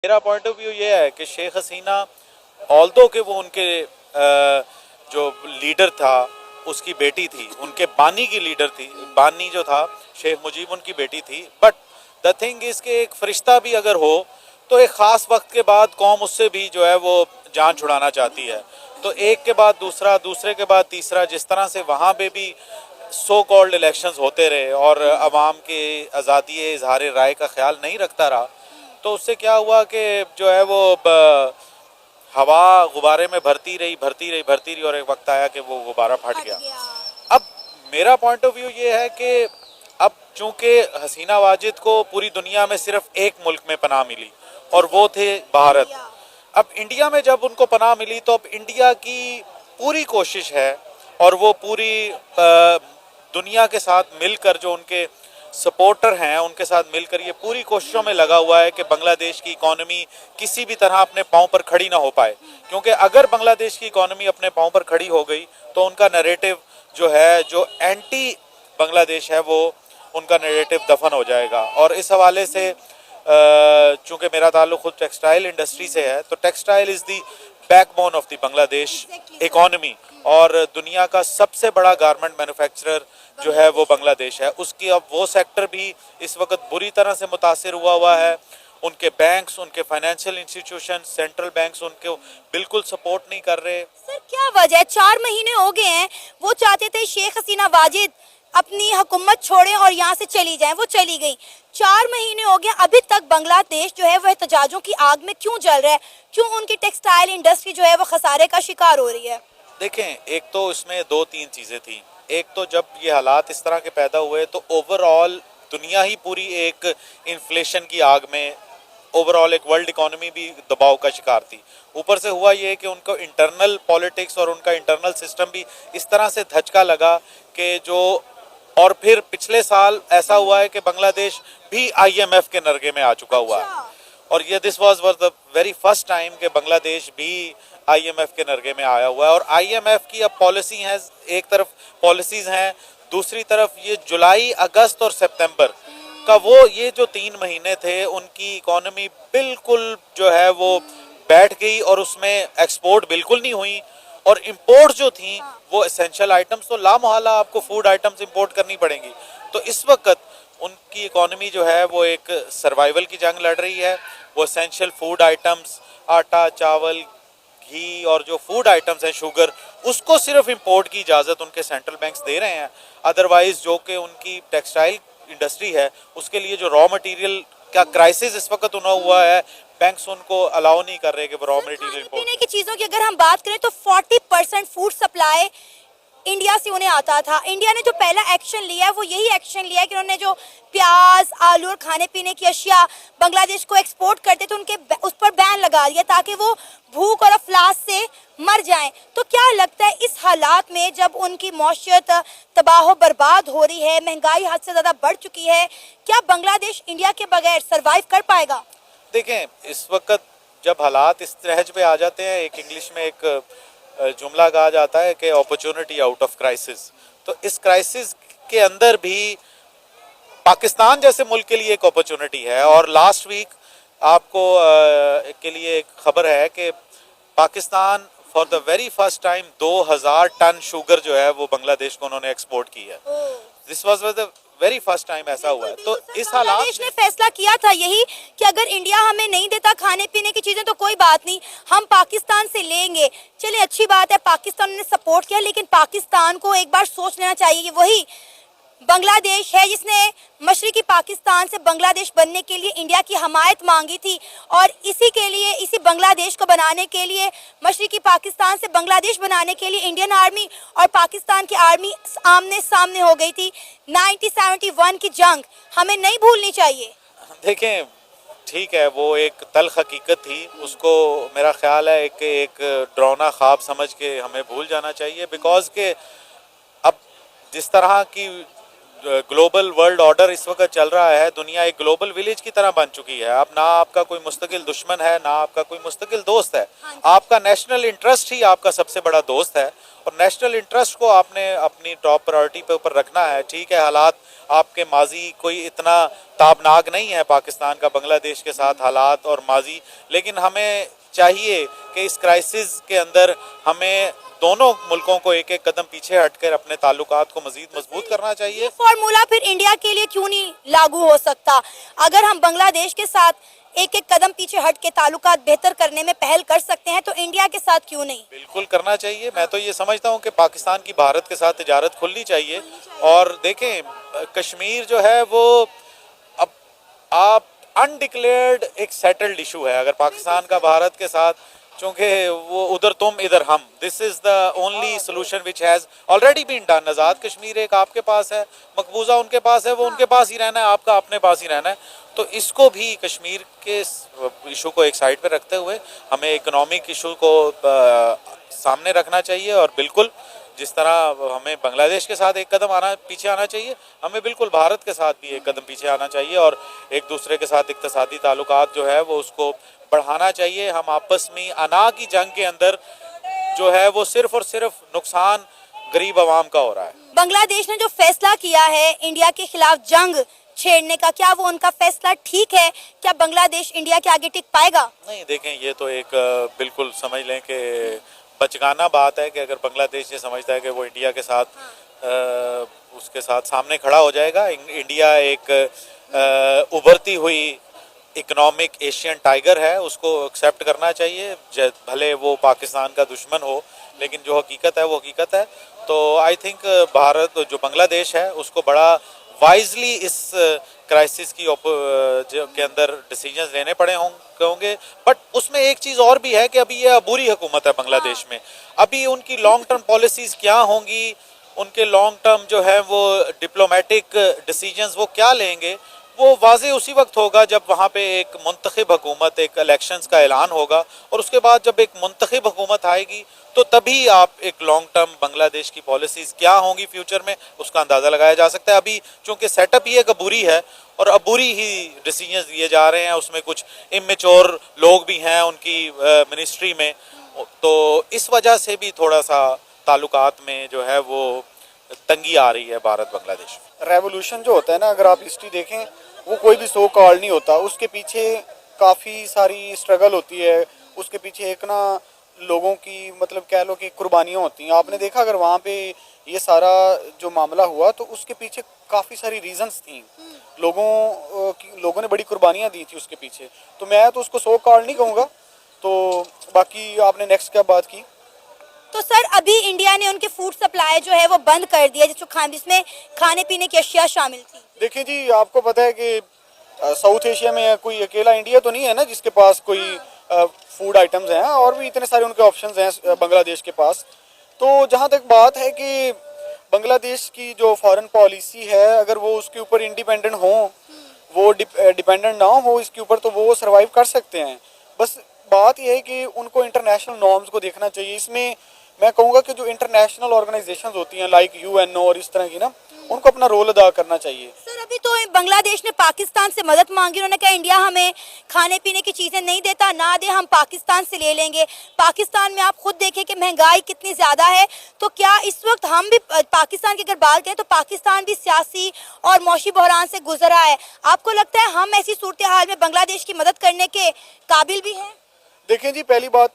मेरा point of view ये है कि शेख हसीना ऑल्दो के वो उनके जो लीडर था उसकी बेटी थी, उनके बानी की लीडर थी, बानी जो था शेख मुजीब उनकी बेटी थी। बट द थिंग इज कि एक फरिश्ता भी अगर हो तो एक ख़ास वक्त के बाद कौम उससे भी जो है वो जान छुड़ाना चाहती है। तो एक के बाद दूसरा, दूसरे के बाद तीसरा, जिस तरह से वहाँ पे भी सो कॉल्ड इलेक्शंस होते रहे और अवाम के आज़ादी इजहार राय का ख्याल नहीं रखता रहा, तो उससे क्या हुआ कि जो है वो हवा गुब्बारे में भरती रही भरती रही भरती रही और एक वक्त आया कि वो गुब्बारा फट गया। अब मेरा पॉइंट ऑफ व्यू ये है कि अब चूंकि हसीना वाजिद को पूरी दुनिया में सिर्फ एक मुल्क में पनाह मिली और वो थे भारत। अब इंडिया में जब उनको पनाह मिली तो अब इंडिया की पूरी कोशिश है और वो पूरी दुनिया के साथ मिलकर जो उनके सपोर्टर हैं उनके साथ मिलकर ये पूरी कोशिशों में लगा हुआ है कि बांग्लादेश की इकॉनमी किसी भी तरह अपने पांव पर खड़ी ना हो पाए, क्योंकि अगर बांग्लादेश की इकॉनमी अपने पांव पर खड़ी हो गई तो उनका नैरेटिव जो है, जो एंटी बांग्लादेश है, वो उनका नैरेटिव दफन हो जाएगा। और इस हवाले से चूंकि मेरा ताल्लुक खुद टेक्सटाइल इंडस्ट्री से है, तो textile is the backbone of the Bangladesh economy और दुनिया का सबसे बड़ा गारमेंट मैन्युफैक्चरर जो है वो बांग्लादेश है। उसकी अब वो सेक्टर भी इस वक्त बुरी तरह से मुतासिर हुआ है। उनके बैंक्स, उनके फाइनेंशियल इंस्टीट्यूशन, सेंट्रल बैंक्स उनको बिल्कुल सपोर्ट नहीं कर रहे। सर क्या वजह है? 4 महीने हो गए हैं, वो चाहते थे शेख हसीना वाजिद अपनी हुकूमत छोड़े और यहाँ से चली जाएं, वो चली गई। 4 महीने हो गए, अभी तक बांग्लादेश जो है वह एहतजाजों की आग में क्यों जल रहा है? क्यों उनकी टेक्सटाइल इंडस्ट्री जो है वो खसारे का शिकार हो रही है? देखें, एक तो इसमें दो तीन चीज़ें थी। एक तो जब ये हालात इस तरह के पैदा हुए तो ओवरऑल दुनिया ही पूरी एक इन्फ्लेशन की आग में, ओवरऑल एक वर्ल्ड इकोनॉमी भी दबाव का शिकार थी। ऊपर से हुआ ये कि उनको इंटरनल पॉलिटिक्स और उनका इंटरनल सिस्टम भी इस तरह से धचका लगा कि जो, और फिर पिछले साल ऐसा हुआ है कि बांग्लादेश भी आईएमएफ के नरगे में आ चुका हुआ है। और ये this was the very first time कि बांग्लादेश भी आईएमएफ के नरगे में आया हुआ है। और आईएमएफ की अब पॉलिसी है, एक तरफ पॉलिसीज हैं, दूसरी तरफ ये जुलाई, अगस्त और सितंबर का वो ये जो 3 महीने थे उनकी इकोनॉमी बिल्कुल जो है वो बैठ गई और उसमें एक्सपोर्ट बिल्कुल नहीं हुई। और इंपोर्ट जो थी वो एसेंशियल आइटम्स, तो लामोहला आपको फूड आइटम्स इंपोर्ट करनी पड़ेंगी। तो इस वक्त उनकी इकोनॉमी जो है वो एक सर्वाइवल की जंग लड़ रही है। वो एसेंशियल फूड आइटम्स, आटा, चावल, घी और जो फूड आइटम्स हैं, शुगर, उसको सिर्फ इंपोर्ट की इजाज़त उनके सेंट्रल बैंक्स दे रहे हैं। अदरवाइज जो कि उनकी टेक्सटाइल इंडस्ट्री है उसके लिए जो रॉ मटेरियल का क्राइसिस इस वक्त उन्हें हुआ है, बैंक्स उनको अलाउ नहीं कर रहे कि वो रॉ मटेरियल पीने की चीजों की अगर हम बात करें तो 40% फूड सप्लाई इंडिया से उन्हें आता था। इंडिया ने जो पहला एक्शन लिया है वो यही एक्शन लिया है कि उन्होंने जो प्याज, आलू और खाने पीने की अशिया बांग्लादेश को एक्सपोर्ट करते थे उनके उस पर बैन लगा दिया ताकि वो भूख और अफलास से मर जाएं। तो क्या लगता है इस हालात में जब उनकी मौशियत तबाह बर्बाद हो रही है, महंगाई हद से ज्यादा बढ़ चुकी है, क्या बांग्लादेश इंडिया के बगैर सरवाइव कर पाएगा? देखें, इस वक्त जब हालात इस तरह पे आ जाते हैं, एक इंग्लिश में एक जुमला कहा जाता है कि अपॉर्चुनिटी आउट ऑफ क्राइसिस। तो इस क्राइसिस के अंदर भी पाकिस्तान जैसे मुल्क के लिए एक अपॉर्चुनिटी है। और लास्ट वीक आपको के लिए एक खबर है कि Pakistan for the very first time 2000 ton sugar जो है वो बांग्लादेश को उन्होंने एक्सपोर्ट की है। This was the very first time ऐसा हुआ है। तो इस हालात ने फैसला किया था यही कि अगर इंडिया हमें नहीं देता खाने पीने की चीजें तो कोई बात नहीं, हम पाकिस्तान से लेंगे। चलिए अच्छी बात है, पाकिस्तान ने सपोर्ट किया, लेकिन पाकिस्तान को एक बार सोच लेना चाहिए कि वही बांग्लादेश है जिसने मशरकी पाकिस्तान से बांग्लादेश बनने के लिए इंडिया की हमायत मांगी थी और इसी के लिए, इसी बांग्लादेश को बनाने के लिए, मशरकी पाकिस्तान से बांग्लादेश बनाने के लिए इंडियन आर्मी और पाकिस्तान की आर्मी आमने सामने हो गई थी। 1971 की जंग हमें नहीं भूलनी चाहिए। देखें, ठीक है, वो एक तल्ख हकीकत थी, उसको मेरा ख्याल है कि एक डरावना ख्वाब समझ के हमें भूल जाना चाहिए। बिकॉज के अब जिस तरह की ग्लोबल वर्ल्ड ऑर्डर इस वक्त चल रहा है, दुनिया एक ग्लोबल विलेज की तरह बन चुकी है। अब ना आपका कोई मुस्तकिल दुश्मन है, ना आपका कोई मुस्तकिल दोस्त है। आपका नेशनल इंटरेस्ट ही आपका सबसे बड़ा दोस्त है, और नेशनल इंटरेस्ट को आपने अपनी टॉप प्रायोरिटी पे ऊपर रखना है। ठीक है, हालात आपके माजी कोई इतना ताबनाक नहीं है पाकिस्तान का बांग्लादेश के साथ हालात और माजी, लेकिन हमें चाहिए कि इस क्राइसिस के अंदर हमें दोनों मुल्कों को एक एक कदम पीछे हटकर अपने ताल्लुकात को मजीद मजबूत करना चाहिए। फॉर्मूला फिर इंडिया के लिए क्यों नहीं लागू हो सकता? अगर हम बांग्लादेश के साथ एक एक कदम पीछे हट के ताल्लुकात बेहतर करने में पहल कर सकते हैं, तो इंडिया के साथ क्यों नहीं? बिल्कुल करना चाहिए। मैं तो ये समझता हूँ कि पाकिस्तान की भारत के साथ तिजारत खुलनी चाहिए। और देखें, कश्मीर जो है वो अब आप अनडिक्लेयर्ड एक सेटल्ड इशू है। अगर पाकिस्तान का भारत के साथ, चूंकि वो उधर तुम इधर हम, this is the only solution which has already been done. Azad Kashmir एक आपके पास है, मकबूजा उनके पास है, वो उनके पास ही रहना है, आपका अपने पास ही रहना है। तो इसको भी कश्मीर के इशू को एक साइड पे रखते हुए हमें इकोनॉमिक इशू को सामने रखना चाहिए। और बिल्कुल जिस तरह हमें बांग्लादेश के साथ एक कदम पीछे आना चाहिए, हमें बिल्कुल भारत के साथ भी एक कदम पीछे आना चाहिए, और एक दूसरे के साथ इक्तिसादी ताल्लुकात जो है वो उसको बढ़ाना चाहिए। हम आपस में अना की जंग के अंदर जो है वो सिर्फ और सिर्फ नुकसान गरीब आवाम का हो रहा है। बांग्लादेश ने जो फैसला किया है इंडिया के खिलाफ जंग छेड़ने का, क्या वो उनका फैसला ठीक है? क्या बांग्लादेश इंडिया के आगे टिक पाएगा? नहीं, देखें, ये तो एक बिल्कुल समझ लें कि बचगाना बात है कि अगर बांग्लादेश ये समझता है कि वो इंडिया के साथ उसके साथ सामने खड़ा हो जाएगा। इंडिया एक उभरती हुई इकोनॉमिक एशियन टाइगर है, उसको एक्सेप्ट करना चाहिए, भले वो पाकिस्तान का दुश्मन हो, लेकिन जो हकीकत है वो हकीकत है। तो आई थिंक भारत जो बांग्लादेश है उसको बड़ा वाइजली इस क्राइसिस की के अंदर डिसीजंस लेने पड़े होंगे। बट उसमें एक चीज़ और भी है कि अभी ये अबूरी हुकूमत है बांग्लादेश में। अभी उनकी लॉन्ग टर्म पॉलिसीज़ क्या होंगी, उनके लॉन्ग टर्म जो है वो डिप्लोमेटिक डिसीजंस वो क्या लेंगे, वो वाज़े उसी वक्त होगा जब वहाँ पे एक मुंतखब हुकूमत, एक इलेक्शंस का ऐलान होगा, और उसके बाद जब एक मुंतखब हुकूमत आएगी तो तभी आप एक लॉन्ग टर्म बांग्लादेश की पॉलिसीज़ क्या होंगी फ्यूचर में उसका अंदाज़ा लगाया जा सकता है। अभी चूँकि सेटअप ही एक अबूरी है और अबूरी ही डिसीजंस दिए जा रहे हैं, उसमें कुछ इमेच्योर लोग भी हैं उनकी मिनिस्ट्री में, तो इस वजह से भी थोड़ा सा ताल्लुकात में जो है वो तंगी आ रही है भारत बांग्लादेश। रेवोल्यूशन जो होता है ना, अगर आप हिस्ट्री देखें, वो कोई भी सो कॉल नहीं होता, उसके पीछे काफ़ी सारी स्ट्रगल होती है, उसके पीछे एक ना लोगों की मतलब कह लो कि कुर्बानियाँ होती हैं। आपने देखा अगर वहाँ पे ये सारा जो मामला हुआ तो उसके पीछे काफ़ी सारी रीजंस थी, लोगों ने बड़ी कुर्बानियाँ दी थी उसके पीछे। तो मैं तो उसको सो कॉल नहीं कहूँगा। तो बाकी आपने नेक्स्ट क्या बात की? तो सर अभी इंडिया ने उनके फूड सप्लाई जो है वो बंद कर दिया, जिसमें खाने पीने की अशिया शामिल थी। देखिए जी, आपको पता है कि साउथ एशिया में कोई अकेला इंडिया तो नहीं है ना जिसके पास कोई फूड आइटम्स हैं, और भी इतने सारे उनके ऑप्शंस हैं बांग्लादेश के पास। तो जहाँ तक बात है कि बांग्लादेश की जो फॉरेन पॉलिसी है, अगर वो उसके ऊपर इंडिपेंडेंट हो, वो डिपेंडेंट ना हो इसके ऊपर, तो वो सर्वाइव कर सकते हैं। बस बात यह है कि उनको इंटरनेशनल नॉर्म्स को देखना चाहिए। इसमें मैं कहूँगा कि जो इंटरनेशनल ऑर्गेनाइजेशंस होती हैं लाइक यूएनओ और इस तरह की ना, उनको अपना रोल अदा करना चाहिए। सर अभी तो बांग्लादेश ने पाकिस्तान से मदद मांगी, उन्होंने कहा इंडिया हमें खाने पीने की चीजें नहीं देता, ना दे, हम पाकिस्तान से ले लेंगे। पाकिस्तान में आप खुद देखें कि महंगाई कितनी ज्यादा है, तो क्या इस वक्त हम भी पाकिस्तान की अगर बात करें तो पाकिस्तान भी सियासी और मौशी बहरान से गुजर रहा है। आपको लगता है हम ऐसी सूरत हाल में बांग्लादेश की मदद करने के काबिल भी हैं? देखें जी, पहली बात